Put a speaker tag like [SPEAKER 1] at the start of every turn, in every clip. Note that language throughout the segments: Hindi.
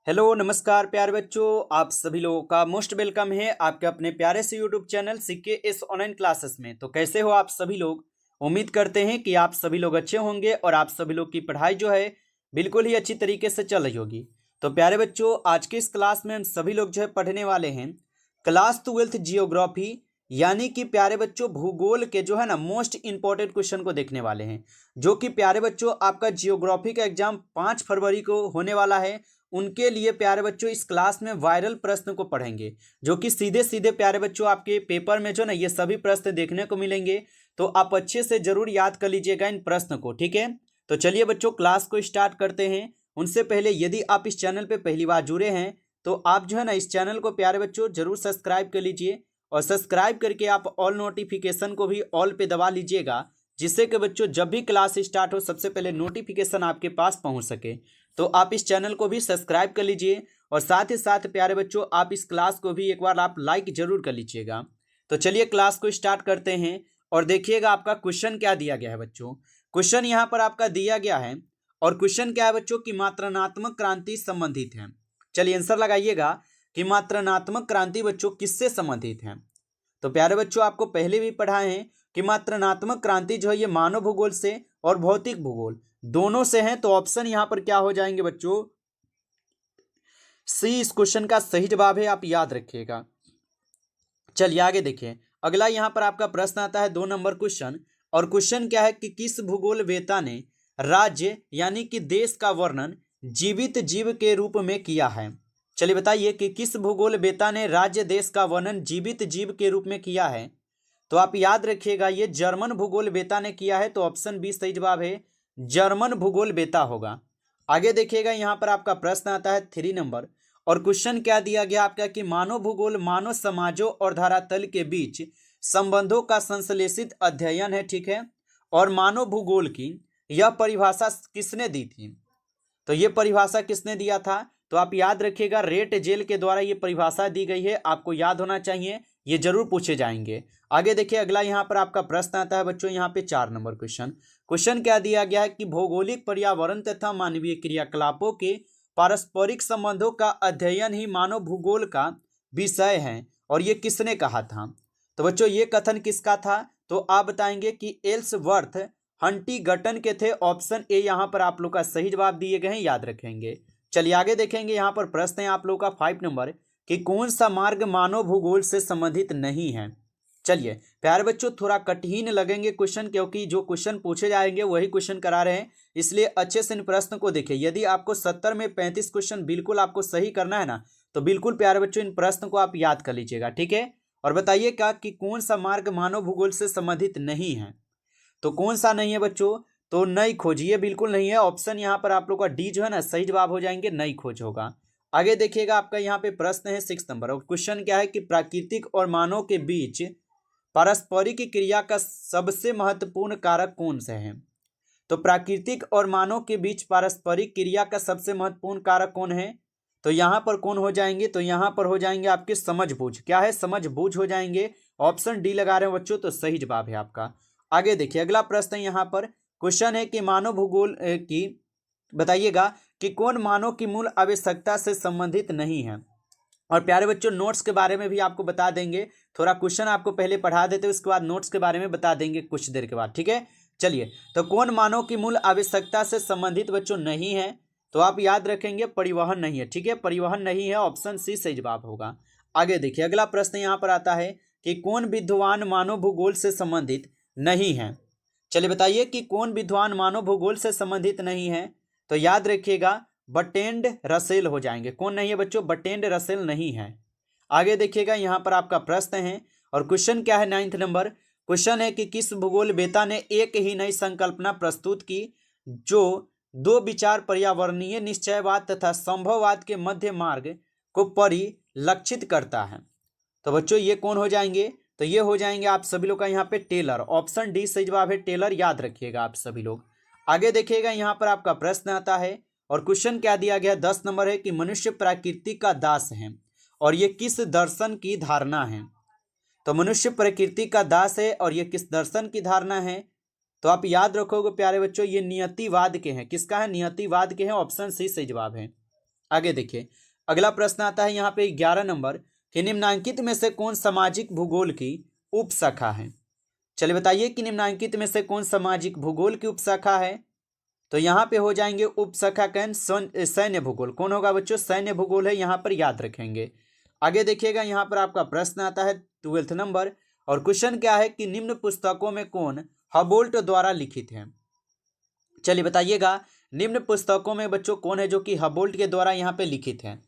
[SPEAKER 1] हेलो नमस्कार प्यारे बच्चों, आप सभी लोगों का मोस्ट वेलकम है आपके अपने प्यारे से यूट्यूब चैनल सीके इस ऑनलाइन क्लासेस में। तो कैसे हो आप सभी लोग। उम्मीद करते हैं कि आप सभी लोग अच्छे होंगे और आप सभी लोग की पढ़ाई जो है बिल्कुल ही अच्छी तरीके से चल रही होगी। तो प्यारे बच्चों, आज के इस क्लास में हम सभी लोग जो है पढ़ने वाले हैं क्लास 12th जियोग्राफी, यानी कि प्यारे बच्चों भूगोल के जो है ना मोस्ट इंपॉर्टेंट क्वेश्चन को देखने वाले हैं। जो कि प्यारे बच्चों आपका जियोग्राफी का एग्जाम 5 फरवरी को होने वाला है। उनके लिए प्यारे बच्चों इस क्लास में वायरल प्रश्न को पढ़ेंगे, जो कि सीधे सीधे प्यारे बच्चों आपके पेपर में जो ना ये सभी प्रश्न देखने को मिलेंगे। तो आप अच्छे से जरूर याद कर लीजिएगा इन प्रश्न को, ठीक है। तो चलिए बच्चों क्लास को स्टार्ट करते हैं। उनसे पहले यदि आप इस चैनल पे पहली बार जुड़े हैं तो आप जो है ना इस चैनल को प्यारे बच्चों जरूर सब्सक्राइब कर लीजिए, और सब्सक्राइब करके आप ऑल नोटिफिकेशन को भी ऑल पे दबा लीजिएगा, जिससे कि बच्चों जब भी क्लास स्टार्ट हो सबसे पहले नोटिफिकेशन आपके पास पहुंच सके। तो आप इस चैनल को भी सब्सक्राइब कर लीजिए, और साथ ही साथ प्यारे बच्चों आप इस क्लास को भी एक बार आप लाइक जरूर कर लीजिएगा। तो चलिए क्लास को स्टार्ट करते हैं, और देखिएगा आपका क्वेश्चन क्या दिया गया है बच्चों। क्वेश्चन यहाँ पर आपका दिया गया है, और क्वेश्चन क्या है बच्चों कि मात्रणात्मक क्रांति संबंधित है। चलिए आंसर लगाइएगा कि मात्रणात्मक क्रांति बच्चों किससे संबंधित है। तो प्यारे बच्चों आपको पहले भी पढ़ाए हैं कि मात्रणात्मक क्रांति जो है ये मानव भूगोल से और भौतिक भूगोल दोनों से है। तो ऑप्शन यहां पर क्या हो जाएंगे बच्चों, सी इस क्वेश्चन का सही जवाब है, आप याद रखिएगा। चलिए आगे देखिए, अगला यहां पर आपका प्रश्न आता है 2 नंबर क्वेश्चन। और क्वेश्चन क्या है कि किस भूगोल वेता ने राज्य यानी कि देश का वर्णन जीवित जीव के रूप में किया है। चलिए बताइए कि किस भूगोल वेता ने राज्य देश का वर्णन जीवित जीव के रूप में किया है। तो आप याद रखिएगा ये जर्मन भूगोल वेता ने किया है। तो ऑप्शन बी सही जवाब है, जर्मन भूगोल वेता होगा। आगे देखिएगा यहाँ पर आपका प्रश्न आता है 3 नंबर। और क्वेश्चन क्या दिया गया आपका कि मानव भूगोल मानव समाजों और धरातल के बीच संबंधों का संश्लेषित अध्ययन है, ठीक है। और मानव भूगोल की यह परिभाषा किसने दी थी। तो ये परिभाषा किसने दिया था। तो आप याद रखिएगा रेट जेल के द्वारा ये परिभाषा दी गई है, आपको याद होना चाहिए, ये जरूर पूछे जाएंगे। आगे देखिए अगला यहाँ पर आपका प्रश्न आता है बच्चों यहाँ पे 4 नंबर क्वेश्चन। क्वेश्चन क्या दिया गया है कि भौगोलिक पर्यावरण तथा मानवीय क्रियाकलापों के पारस्परिक संबंधों का अध्ययन ही मानव भूगोल का विषय है, और ये किसने कहा था। तो बच्चों ये कथन किसका था, तो आप बताएंगे कि एल्सवर्थ हंटिंगटन के थे। ऑप्शन ए यहाँ पर आप लोग का सही जवाब दिए गए हैं, याद रखेंगे। चलिए आगे देखेंगे, यहाँ पर प्रश्न है आप लोग का 5 नंबर कि कौन सा मार्ग मानव भूगोल से संबंधित नहीं है। चलिए प्यारे बच्चों थोड़ा कठिन लगेंगे क्वेश्चन, क्योंकि जो क्वेश्चन पूछे जाएंगे वही क्वेश्चन करा रहे हैं, इसलिए अच्छे से इन प्रश्न को देखिए। यदि आपको 70 में 35 क्वेश्चन बिल्कुल आपको सही करना है ना, तो बिल्कुल प्यारे बच्चों इन प्रश्न को आप याद कर लीजिएगा, ठीक है। और बताइएगा कि कौन सा मार्ग मानव भूगोल से संबंधित नहीं है। तो कौन सा नहीं है बच्चों, तो नई खोज, ये बिल्कुल नहीं है। ऑप्शन यहाँ पर आप लोग का डी जो है ना सही जवाब हो जाएंगे, नई खोज होगा। आगे देखिएगा आपका यहाँ पे प्रश्न है 6 नंबर। और क्वेश्चन क्या है कि प्राकृतिक और मानव के बीच पारस्परिक क्रिया का सबसे महत्वपूर्ण कारक कौन सा है। तो प्राकृतिक और मानव के बीच पारस्परिक क्रिया का सबसे महत्वपूर्ण कारक कौन है। तो यहाँ पर कौन हो जाएंगे, तो यहाँ पर हो जाएंगे आपके समझबूझ। क्या है, समझबूझ हो जाएंगे। ऑप्शन डी लगा रहे हैं बच्चों, तो सही जवाब है आपका। आगे देखिए अगला प्रश्न है यहाँ पर। क्वेश्चन है कि मानव भूगोल की बताइएगा कि कौन मानव की मूल आवश्यकता से संबंधित नहीं है। और प्यारे बच्चों नोट्स के बारे में भी आपको बता देंगे, थोड़ा क्वेश्चन आपको पहले पढ़ा देते हैं, उसके बाद नोट्स के बारे में बता देंगे कुछ देर के बाद, ठीक है। चलिए तो कौन मानव की मूल आवश्यकता से संबंधित बच्चों नहीं है। तो आप याद रखेंगे परिवहन नहीं है, ठीक है, परिवहन नहीं है, ऑप्शन सी सही जवाब होगा। आगे देखिए अगला प्रश्न यहाँ पर आता है कि कौन विद्वान मानव भूगोल से संबंधित नहीं है। चलिए बताइए कि कौन विद्वान मानव भूगोल से संबंधित नहीं है। तो याद रखिएगा बर्ट्रैंड रसेल हो जाएंगे। कौन नहीं है बच्चों, बर्ट्रैंड रसेल नहीं है। आगे देखिएगा यहाँ पर आपका प्रश्न है, और क्वेश्चन क्या है 9 नंबर। क्वेश्चन है कि किस भूगोल वेता ने एक ही नई संकल्पना प्रस्तुत की जो दो विचार पर्यावरणीय निश्चयवाद तथा संभववाद के मध्य मार्ग को परिलक्षित करता है। तो बच्चों ये कौन हो जाएंगे, तो ये हो जाएंगे आप सभी लोग का यहाँ पे टेलर। ऑप्शन डी सही जवाब है, टेलर, याद रखिएगा आप सभी लोग। आगे देखिएगा यहाँ पर आपका प्रश्न आता है, और क्वेश्चन क्या दिया गया 10 नंबर है कि मनुष्य प्रकृति का दास है, और ये किस दर्शन की धारणा है। तो मनुष्य प्रकृति का दास है और ये किस दर्शन की धारणा है। तो आप याद रखोगे प्यारे बच्चों ये नियतिवाद के हैं। किसका है, नियतिवाद के हैं, ऑप्शन सी सही जवाब है। आगे देखिए अगला प्रश्न आता है यहाँ पे 11 नंबर कि निम्नांकित में से कौन सामाजिक भूगोल की उपशाखा है। चलिए बताइए कि निम्नांकित में से कौन सामाजिक भूगोल की उपशाखा है। तो यहाँ पे हो जाएंगे उपशाखा कैन सैन्य भूगोल। कौन होगा बच्चों, सैन्य भूगोल है, यहाँ पर याद रखेंगे। आगे देखिएगा यहाँ पर आपका प्रश्न आता है 12 नंबर और क्वेश्चन क्या है कि निम्न पुस्तकों में कौन हबोल्ट द्वारा लिखित है। चलिए बताइएगा निम्न पुस्तकों में बच्चों कौन है जो कि हबोल्ट के द्वारा यहाँ पे लिखित है।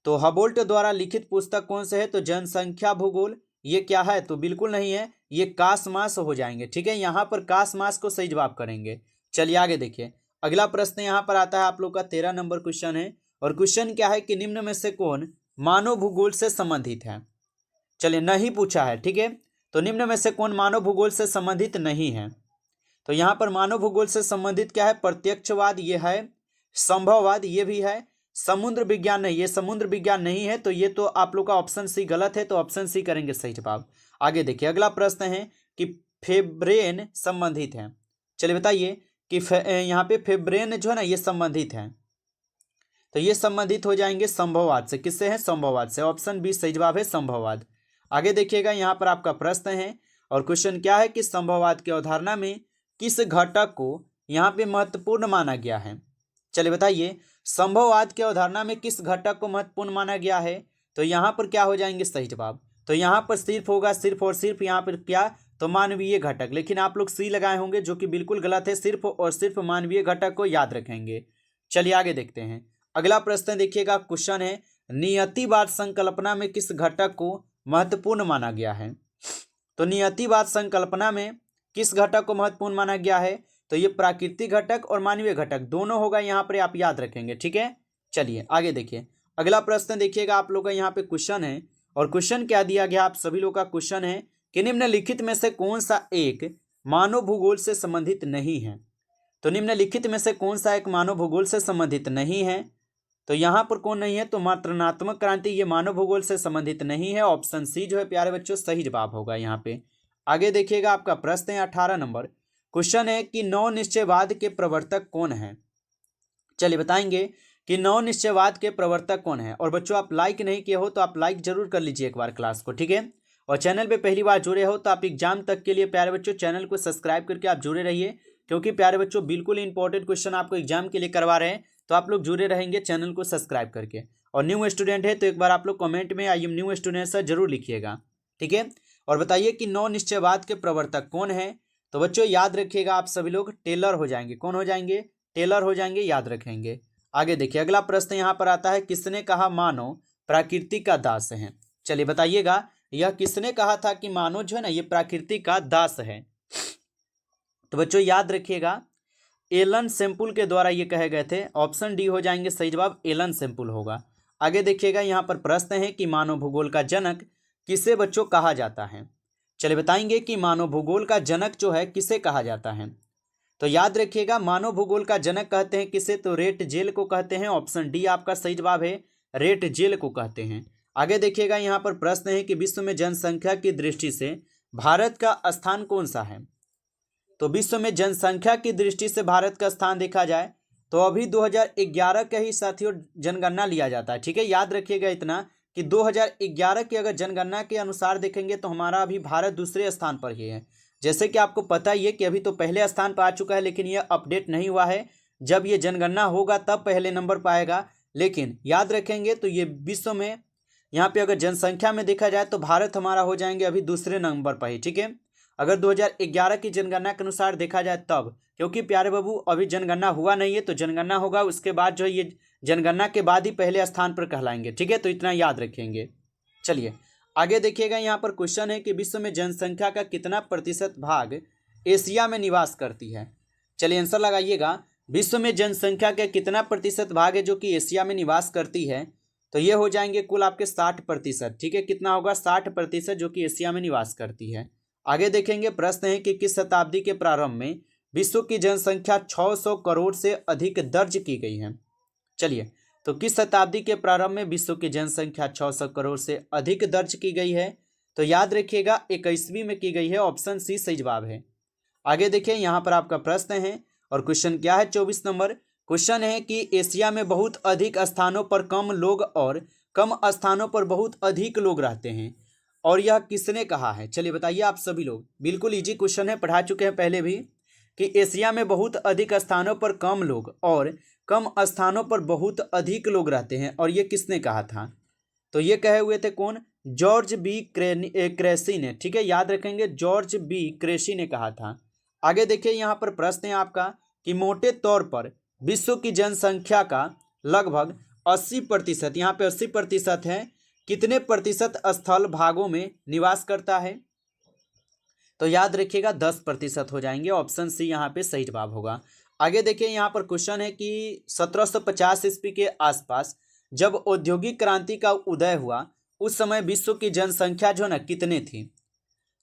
[SPEAKER 1] तो हबोल्ट द्वारा लिखित पुस्तक कौन से है, तो जनसंख्या भूगोल। ये क्या है, तो बिल्कुल नहीं है, ये कासमास हो जाएंगे। ठीक है, यहाँ पर कासमास को सही जवाब करेंगे। चलिए आगे देखिए अगला प्रश्न यहाँ पर आता है आप लोग का 13 नंबर क्वेश्चन है और क्वेश्चन क्या है कि निम्न में से कौन मानव भूगोल से संबंधित है। चलिए नहीं पूछा है, ठीक है, तो निम्न में से कौन मानव भूगोल से संबंधित नहीं है। तो यहाँ पर मानव भूगोल से संबंधित क्या है, प्रत्यक्षवाद ये है, संभववाद ये भी है, समुद्र विज्ञान नहीं, ये समुद्र विज्ञान नहीं है, तो ये तो आप लोग का ऑप्शन सी गलत है, तो ऑप्शन सी करेंगे सही जवाब। आगे देखिए अगला प्रश्न है कि फेब्रेन संबंधित है। चलिए बताइए कि यहाँ पे फेब्रेन जो है ना ये संबंधित है, तो ये संबंधित हो जाएंगे संभववाद से। किससे है, संभववाद से। ऑप्शन बी सही जवाब है, संभववाद। आगे देखिएगा यहाँ पर आपका प्रश्न है और क्वेश्चन क्या है कि संभववाद की अवधारणा में किस घटक को यहाँ पे महत्वपूर्ण माना गया है। चलिए बताइए संभववाद की अवधारणा में किस घटक को महत्वपूर्ण माना गया है। तो यहाँ पर क्या हो जाएंगे सही जवाब, तो यहाँ पर सिर्फ होगा सिर्फ और सिर्फ यहाँ पर क्या, तो मानवीय घटक। लेकिन आप लोग सी लगाए होंगे जो कि बिल्कुल गलत है, सिर्फ और सिर्फ मानवीय घटक को याद रखेंगे। चलिए आगे देखते हैं अगला प्रश्न देखिएगा, क्वेश्चन है नियतिवाद संकल्पना में किस घटक को महत्वपूर्ण माना गया है। तो नियतिवाद संकल्पना में किस घटक को महत्वपूर्ण माना गया है, तो ये प्राकृतिक घटक और मानवीय घटक दोनों होगा, यहाँ पर आप याद रखेंगे। ठीक है, चलिए आगे देखिए अगला प्रश्न देखिएगा आप लोग का यहाँ पे क्वेश्चन है और क्वेश्चन क्या दिया गया, आप सभी लोग का क्वेश्चन है कि निम्नलिखित में से कौन सा एक मानव भूगोल से संबंधित नहीं है। तो निम्नलिखित में से कौन सा एक मानव भूगोल से संबंधित नहीं है। तो यहाँ पर कौन नहीं है, तो मात्रणात्मक क्रांति ये मानव भूगोल से संबंधित नहीं है। ऑप्शन सी जो है प्यारे बच्चों सही जवाब होगा यहाँ पे। आगे देखिएगा आपका प्रश्न है 18 नंबर क्वेश्चन है कि नव निश्चयवाद के प्रवर्तक कौन है। चलिए बताएंगे कि नव निश्चयवाद के प्रवर्तक कौन है। और बच्चों आप लाइक नहीं किए हो तो आप लाइक जरूर कर लीजिए एक बार क्लास को, ठीक है। और चैनल पे पहली बार जुड़े हो तो आप एग्जाम तक के लिए प्यारे बच्चों चैनल को सब्सक्राइब करके आप जुड़े रहिए, क्योंकि प्यारे बच्चों बिल्कुल इंपॉर्टेंट क्वेश्चन आपको एग्जाम के लिए करवा रहे हैं, तो आप लोग जुड़े रहेंगे चैनल को सब्सक्राइब करके। और न्यू स्टूडेंट है तो एक बार आप लोग कमेंट में I am new student sir जरूर लिखिएगा, ठीक है। और बताइए कि नव निश्चयवाद के प्रवर्तक कौन है। तो बच्चों याद रखिएगा आप सभी लोग टेलर हो जाएंगे। कौन हो जाएंगे, टेलर हो जाएंगे, याद रखेंगे। आगे देखिए अगला प्रश्न यहाँ पर आता है किसने कहा मानव प्रकृति का दास है। चलिए बताइएगा यह किसने कहा था कि मानव जो है ना ये प्रकृति का दास है। तो बच्चों याद रखिएगा एलन सेम्पुल के द्वारा ये कहे गए थे। ऑप्शन डी हो जाएंगे सही जवाब, एलन सेम्पुल होगा। आगे देखिएगा यहाँ पर प्रश्न है कि मानव भूगोल का जनक किसे बच्चों कहा जाता है। चलिए बताएंगे कि मानव भूगोल का जनक जो है किसे कहा जाता है। तो याद रखिएगा मानव भूगोल का जनक कहते हैं किसे, तो रेट जेल को कहते हैं। ऑप्शन डी आपका सही जवाब है, रेट जेल को कहते हैं। आगे देखिएगा यहाँ पर प्रश्न है कि विश्व में जनसंख्या की दृष्टि से भारत का स्थान कौन सा है। तो विश्व में जनसंख्या की दृष्टि से भारत का स्थान देखा जाए तो अभी 2011 का ही साथियों जनगणना लिया जाता है, ठीक है। याद रखिएगा इतना कि 2011 की अगर जनगणना के अनुसार देखेंगे तो हमारा अभी भारत दूसरे स्थान पर ही है। जैसे कि आपको पता ही है कि अभी तो पहले स्थान पर आ चुका है, लेकिन यह अपडेट नहीं हुआ है। जब ये जनगणना होगा तब पहले नंबर पर आएगा। लेकिन याद रखेंगे तो ये विश्व में यहाँ पे अगर जनसंख्या में देखा जाए तो भारत हमारा हो जाएंगे अभी दूसरे नंबर पर ही, ठीक है। अगर 2011 की जनगणना के अनुसार देखा जाए तब, क्योंकि प्यारे बाबू अभी जनगणना हुआ नहीं है, तो जनगणना होगा उसके बाद जो है ये जनगणना के बाद ही पहले स्थान पर कहलाएंगे, ठीक है। तो इतना याद रखेंगे। चलिए आगे देखिएगा यहाँ पर क्वेश्चन है कि विश्व में जनसंख्या का कितना प्रतिशत भाग एशिया में निवास करती है। चलिए आंसर लगाइएगा, विश्व में जनसंख्या का कितना प्रतिशत भाग है जो कि एशिया में निवास करती है। तो ये हो जाएंगे कुल आपके 60%, ठीक है। कितना होगा, 60% जो कि एशिया में निवास करती है। आगे देखेंगे प्रश्न है कि किस शताब्दी के प्रारंभ में विश्व की जनसंख्या 600 करोड़ से अधिक दर्ज की गई है। चलिए तो किस शताब्दी के प्रारंभ में विश्व की जनसंख्या 600 करोड़ से अधिक दर्ज की गई है। तो याद रखिएगा 21वीं में की गई है। ऑप्शन सी सही जवाब है। आगे देखिए यहाँ पर आपका प्रश्न है और क्वेश्चन क्या है 24 नंबर क्वेश्चन है कि एशिया में बहुत अधिक स्थानों पर कम लोग और कम स्थानों पर बहुत अधिक लोग रहते हैं, और यह किसने कहा है? चलिए बताइए आप सभी लोग। बिल्कुल इजी क्वेश्चन है, पढ़ा चुके हैं पहले भी कि एशिया में बहुत अधिक स्थानों पर कम लोग और कम स्थानों पर बहुत अधिक लोग रहते हैं, और ये किसने कहा था? तो ये कहे हुए थे कौन? जॉर्ज बी क्रेसी ने। ठीक है, याद रखेंगे, जॉर्ज बी क्रेसी ने कहा था। आगे देखिए, यहाँ पर प्रश्न है आपका कि मोटे तौर पर विश्व की जनसंख्या का लगभग 80%, यहाँ पे 80% है, कितने प्रतिशत स्थल भागों में निवास करता है? तो याद रखिएगा 10% हो जाएंगे। ऑप्शन सी यहाँ पे सही जवाब होगा। आगे देखिए, यहाँ पर क्वेश्चन है कि 1750 ईस्वी के आसपास जब औद्योगिक क्रांति का उदय हुआ, उस समय विश्व की जनसंख्या जो ना कितने थी?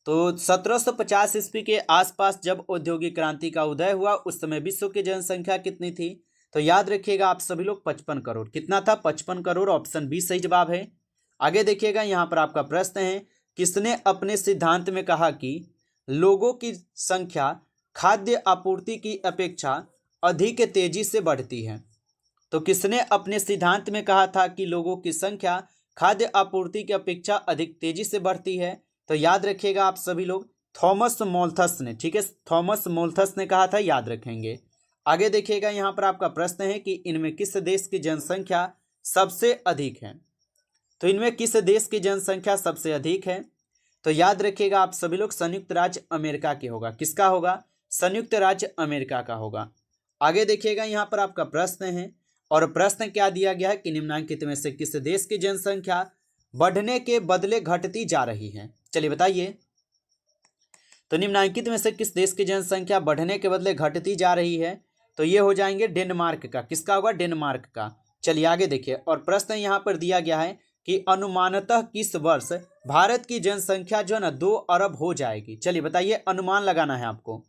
[SPEAKER 1] तो 1750 ईस्वी के आसपास जब औद्योगिक क्रांति का उदय हुआ, उस समय विश्व की जनसंख्या कितनी थी? तो याद रखिएगा आप सभी लोग 55 करोड़। कितना था? 55 करोड़। ऑप्शन बी सही जवाब है। आगे देखिएगा, यहाँ पर आपका प्रश्न है, किसने अपने सिद्धांत में कहा कि लोगों की संख्या खाद्य आपूर्ति की अपेक्षा अधिक तेजी से बढ़ती है? तो किसने अपने सिद्धांत में कहा था कि लोगों की संख्या खाद्य आपूर्ति की अपेक्षा अधिक तेजी से बढ़ती है? तो याद रखिएगा आप सभी लोग, थॉमस मोल्थस ने। ठीक है, थॉमस मोल्थस ने कहा था, याद रखेंगे। आगे देखिएगा, यहाँ पर आपका प्रश्न है कि इनमें किस देश की जनसंख्या सबसे अधिक है? तो इनमें किस देश की जनसंख्या सबसे अधिक है? तो याद रखिएगा आप सभी लोग, संयुक्त राज्य अमेरिका की होगा। किसका होगा? संयुक्त राज्य अमेरिका का होगा। आगे देखिएगा, यहाँ पर आपका प्रश्न है, और प्रश्न क्या दिया गया है कि निम्नलिखित में से किस देश की जनसंख्या बढ़ने के बदले घटती जा रही है? चलिए बताइए। तो निम्नलिखित में से किस देश की जनसंख्या बढ़ने के बदले घटती जा रही है? तो ये हो जाएंगे डेनमार्क का। किसका होगा? डेनमार्क का। चलिए आगे देखिए, और प्रश्न यहाँ पर दिया गया है कि अनुमानतः किस वर्ष भारत की जनसंख्या जो है ना 2 अरब हो जाएगी? चलिए बताइए, अनुमान लगाना है आपको।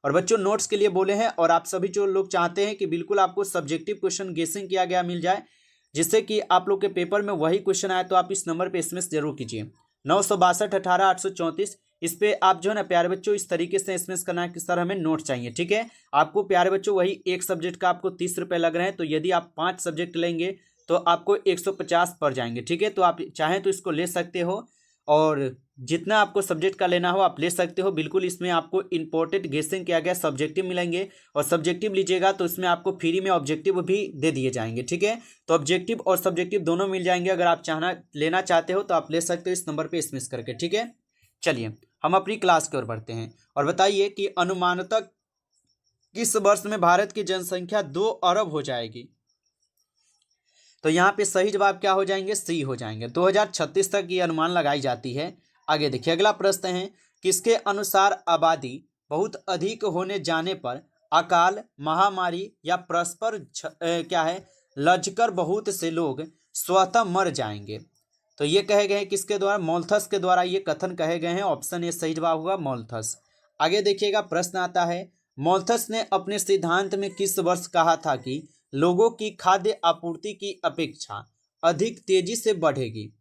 [SPEAKER 1] और बच्चों नोट्स के लिए बोले हैं, और आप सभी जो लोग चाहते हैं कि बिल्कुल आपको सब्जेक्टिव क्वेश्चन गेसिंग किया गया मिल जाए, जिससे कि आप लोग के पेपर में वही क्वेश्चन आए, तो आप इस नंबर पे एसएमएस जरूर कीजिए 96218 इस पे आप जो है ना प्यारे बच्चों इस तरीके से एसएमएस करना है कि सर हमें नोट चाहिए। ठीक है, आपको प्यारे बच्चों वही एक सब्जेक्ट का आपको 30 रुपये लग रहे हैं, तो यदि आप 5 सब्जेक्ट लेंगे तो आपको 150 पड़ जाएंगे। ठीक है, तो आप चाहें तो इसको ले सकते हो, और जितना आपको सब्जेक्ट का लेना हो आप ले सकते हो। बिल्कुल इसमें आपको इंपॉर्टेंट गेसिंग किया गया सब्जेक्टिव मिलेंगे, और सब्जेक्टिव लीजिएगा तो इसमें आपको फ्री में ऑब्जेक्टिव भी दे दिए जाएंगे। ठीक है, तो ऑब्जेक्टिव और सब्जेक्टिव दोनों मिल जाएंगे। अगर आप लेना चाहते हो तो आप ले सकते हो इस नंबर पर एसएमएस करके। ठीक है, चलिए हम अपनी क्लास की ओर बढ़ते हैं, और बताइए कि अनुमानतः किस वर्ष में भारत की जनसंख्या 2 अरब हो जाएगी? तो यहाँ पे सही जवाब क्या हो जाएंगे? सी हो जाएंगे। 2036 तक ये अनुमान लगाई जाती है। आगे देखिए, अगला प्रश्न है, किसके अनुसार आबादी बहुत अधिक होने जाने पर अकाल, महामारी या परस्पर क्या है लजकर बहुत से लोग स्वतः मर जाएंगे? तो ये कहे गए हैं किसके द्वारा? मोल्थस के द्वारा ये कथन कहे गए हैं। ऑप्शन ए सही जवाब होगा, मोल्थस। आगे देखिएगा, प्रश्न आता है, मोल्थस ने अपने सिद्धांत में किस वर्ष कहा था कि लोगों की खाद्य आपूर्ति की अपेक्षा अधिक तेजी से बढ़ेगी?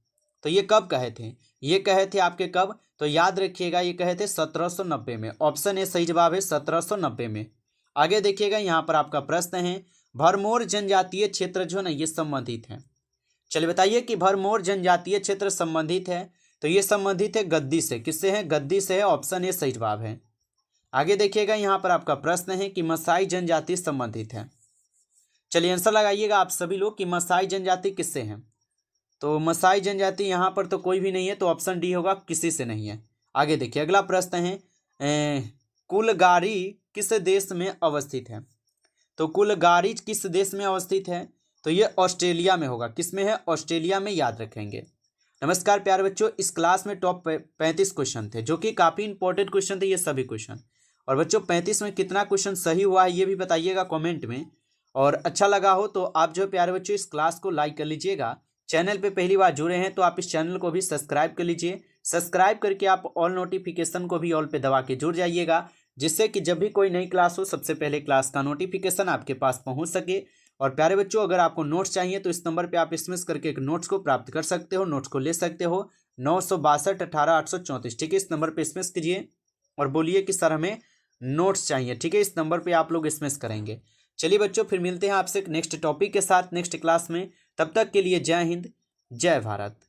[SPEAKER 1] तो ये कब कहे थे? ये कहे थे आपके कब? तो याद रखिएगा, ये कहे थे 1790 में। ऑप्शन ए सही जवाब है, 1790 में। आगे देखिएगा, यहाँ पर आपका प्रश्न है, भरमौर जनजातीय क्षेत्र जो है ना ये संबंधित है। चलिए बताइए कि भरमौर जनजातीय क्षेत्र संबंधित है, तो ये संबंधित है गद्दी से। किससे है? गद्दी से है। ऑप्शन ए सही जवाब है। आगे देखिएगा, यहाँ पर आपका प्रश्न है कि मसाई जनजाति संबंधित है। चलिए आंसर लगाइएगा आप सभी लोग कि मसाई जनजाति किससे है? तो मसाई जनजाति यहाँ पर तो कोई भी नहीं है, तो ऑप्शन डी होगा, किसी से नहीं है। आगे देखिए, अगला प्रश्न है, कुलगारी किस देश में अवस्थित है? तो कुलगारी किस देश में अवस्थित है? तो ये ऑस्ट्रेलिया में होगा। किस में है? ऑस्ट्रेलिया में, याद रखेंगे। नमस्कार प्यारे बच्चों, इस क्लास में टॉप 35 क्वेश्चन थे, जो कि काफ़ी इंपॉर्टेंट क्वेश्चन थे ये सभी क्वेश्चन। और बच्चों 35 में कितना क्वेश्चन सही हुआ है ये भी बताइएगा कमेंट में, और अच्छा लगा हो तो आप जो प्यारे बच्चों इस क्लास को लाइक कर लीजिएगा। चैनल पे पहली बार जुड़े हैं तो आप इस चैनल को भी सब्सक्राइब कर लीजिए। सब्सक्राइब करके आप ऑल नोटिफिकेशन को भी ऑल पे दबा के जुड़ जाइएगा, जिससे कि जब भी कोई नई क्लास हो सबसे पहले क्लास का नोटिफिकेशन आपके पास पहुंच सके। और प्यारे बच्चों, अगर आपको नोट्स चाहिए तो इस नंबर पे आप एसएमएस करके एक नोट्स को प्राप्त कर सकते हो, नोट्स को ले सकते हो 96218 ठीक है। इस नंबर पे एसएमएस कीजिए और बोलिए कि सर हमें नोट्स चाहिए। ठीक है, इस नंबर पे आप लोग एसएमएस करेंगे। चलिए बच्चों, फिर मिलते हैं आपसे नेक्स्ट टॉपिक के साथ नेक्स्ट क्लास में। तब तक के लिए जय हिंद, जय भारत।